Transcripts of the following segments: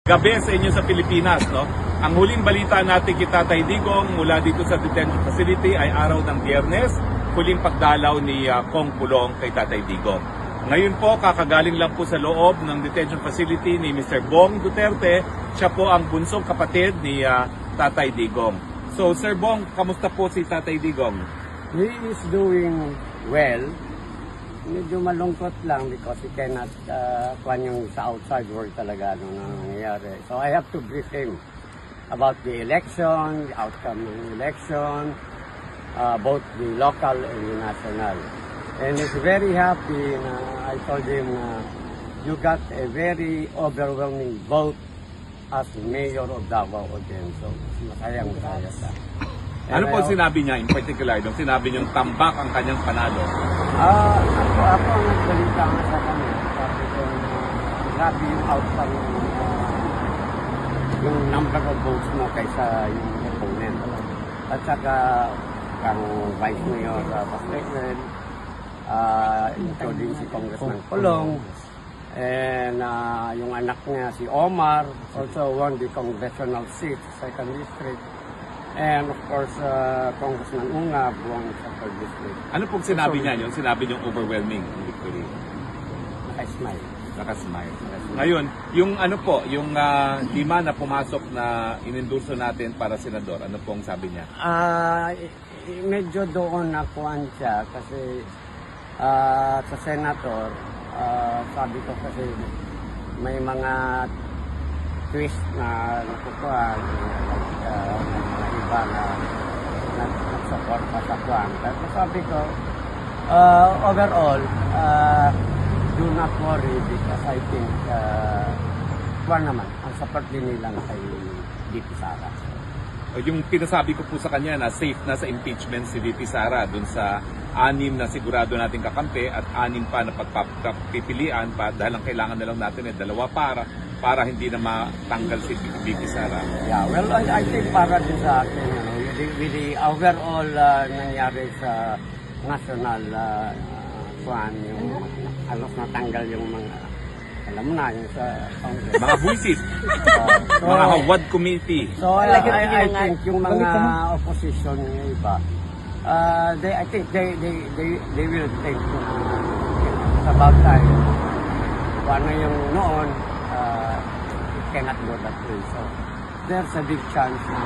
Gabi sa inyo sa Pilipinas, no? Ang huling balita natin kay Tatay Digong mula dito sa detention facility ay araw ng Biyernes, huling pagdalaw ni Kong Pulong kay Tatay Digong. Ngayon po, kakagaling lang po sa loob ng detention facility ni Mr. Bong Duterte. Siya po ang bunsong kapatid ni Tatay Digong. So, Sir Bong, kamusta po si Tatay Digong? He is doing well. Medyo malungkot lang because he cannot kuhan yung sa outside world talaga nung nangyayari. So I have to brief him about the election, the outcome ng election, both the local and the national. And he's very happy na I told him na you got a very overwhelming vote as mayor of Davao again. So masayang siya. Ano po sinabi niya in particular? Nung sinabi niyong tambak ang kanyang panalo? Ako ang nagbalita nga sa kanya. Sabi ko, grabe yung outcome yung number of votes mo kaysa yung opponent. At saka, ang Vice Mayor Pasquel, including si Congressman Pulong, and yung anak niya si Omar, also won the congressional seat, 2nd District. And of course, Congressman Unga buwang sa 3rd District. Ano pong sinabi niya? Yung sinabi niyong overwhelming victory? Naka-smile. Nakasmile. Ngayon, yung ano po, yung 5 na pumasok na inendorso natin para senador, ano pong sabi niya? Medyo doon nakuhan siya kasi sa senator, sabi ko kasi may mga twist na nakukuhan, mga iba na nag-support pa sa kuhan. Pero sabi ko, overall, do not worry because I think kuhan naman, ang support din nila kay VP Sara. Yung pinasabi ko po sa kanya na safe na sa impeachment si VP Sara dun sa 6 na sigurado natin kakampi at 6 pa na pagpipilian pa dahil ang kailangan na lang natin ay 2 para hindi na matanggal si VP Sara. Yeah, well, I think para din sa akin, with the overall nangyari sa national kuhan, yung halos natanggal yung mga, alam mo na, yung sa Congress. Mga buisit, mga Hawad Committee. So, I think yung mga opposition yung iba, I think they will think it's about time. Kung ano yung noon, it cannot go that way. So, there's a big chance na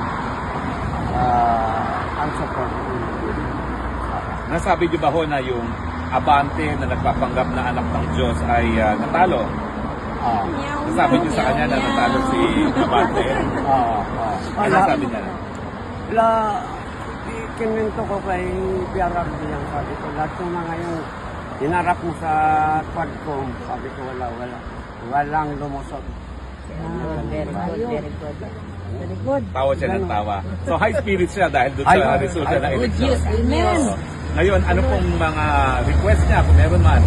ang support Nasabi niyo ba ho na yung Abante na nagpapanggap na anak ng Diyos ay natalo? Nasabi niyo sa kanya na natalo si Abante? Ano sabi niya? Kinwento ko kay PRRD yan, sabi ko, lahat ng mga yung hinarap mo sa Quadcom, sabi ko walang lumusot. Very good. Tawa siya ng tawa. So high spirit siya dahil doon sa resulta ng election. Amen. Ngayon, ano pong mga request niya kung meron man?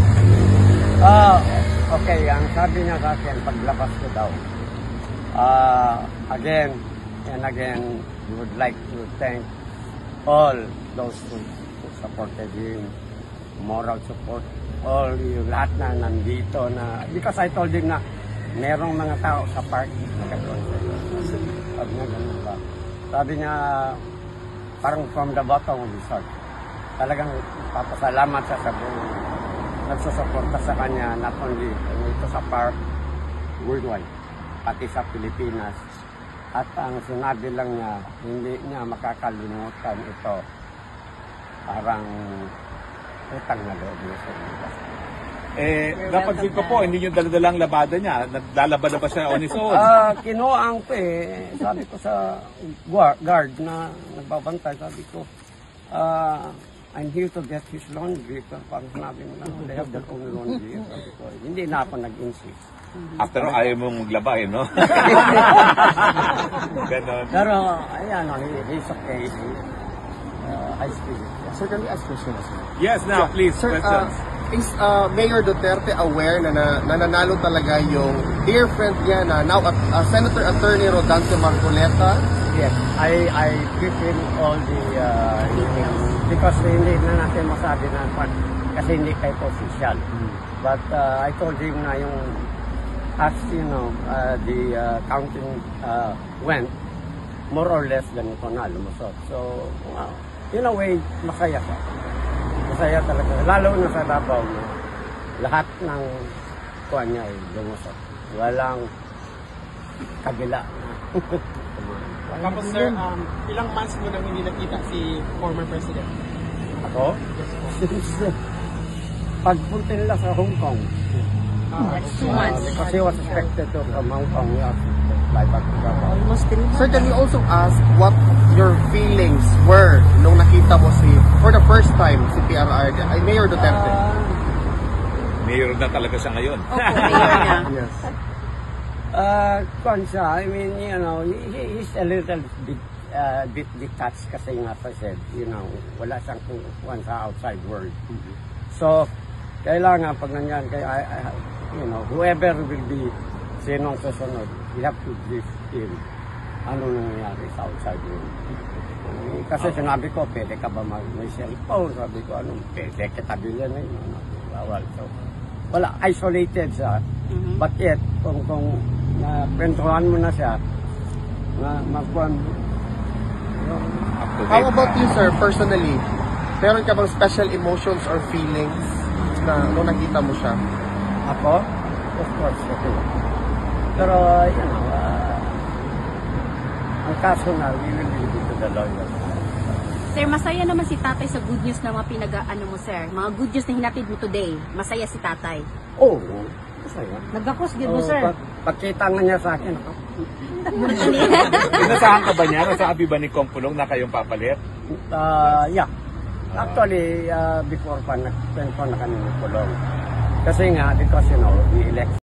Okay, ang sabi niya sa akin, paglabas ko daw. Again and again, we would like to thank all those who supported him, moral support, all yung lahat na nandito na, because I told him na merong mga tao sa park sabi niya parang from the bottom of his heart talagang papasalamat siya sa buong nagsusuporta sa kanya, not only ito sa park, worldwide, pati sa Pilipinas. At ang sinabi lang niya, hindi niya makakalimutan ito. Parang utang na loob niya sa iba. Napansin ko po, hindi yung daladalang labada niya. Naglalaba na ba siya on his own? Kinuhaan ko sabi ko sa guard na nagbabantay, sabi ko, I'm here to get his laundry. Pero parang sinabi mo lang, they have their own laundry. Sabi ko, hindi na ako nag-insist. After all, ayaw mong maglaba no? Ganon. Pero, ayan, he's okay. I speak. Sir, can we ask questions? Yes, now, please, Sir, questions. is Mayor Duterte aware na nananalo talaga yung dear friend niya na now Senator Attorney Rodante Marcoleta? Yes, I give him all the because hindi na natin masabi na kasi hindi kayo official. But I told him na yung as you know, the counting went, more or less ganito na lumusot. So, in a way, masaya ka. Masaya talaga. Lalo na sa Davao na lahat ng kuha niya ay lumusot. Walang kabila. Tapos sir, ilang months mo nang hindi nakita si former president? Ako? Since pagpunta nila sa Hong Kong. That's 2 months. Because he was expected to from Hong Kong. We have to fly back to Davao. Almost 3 months. Sir, can we also ask what your feelings were nung nakita mo for the first time, si PRRD, ay Mayor Duterte? Mayor na talaga siya ngayon. Opo, mayor na. Yes. Kwan siya, I mean, you know, he's a little bit detached kasi nga pa said, you know, wala siyang kwan sa outside world. So, kailangan pag nanyan, you know, whoever will be sinong susunod, we have to brief him ano nangyayari sa outside world. Kasi sinabi ko, pwede ka ba may cellphone? Sabi ko, pwede kita bilhin na yun. Bawal. So, wala, isolated siya. But yet, kung kwentuhan mo na siya, magkuhan, How about you, sir, personally? Meron ka bang special emotions or feelings na nung nakita mo siya? ako, of course, okay. Pero, you know, ang kaso na, we will leave it to the lawyers. Sir, masaya naman si tatay sa good news na mga pinag-ano mo, sir. Mga good news na hinatid mo today. Masaya si tatay. Oh, masaya. Nagkakos, good mo, Oh, sir. pagkita nga niya sa akin, ako, Inasahan ka ba niya? Nasabi ba ni Kong Pulong na kayong papalit? yeah. Actually, before pa, nagkwento na kami ng Kulong. Kasi nga, because, you know, we elect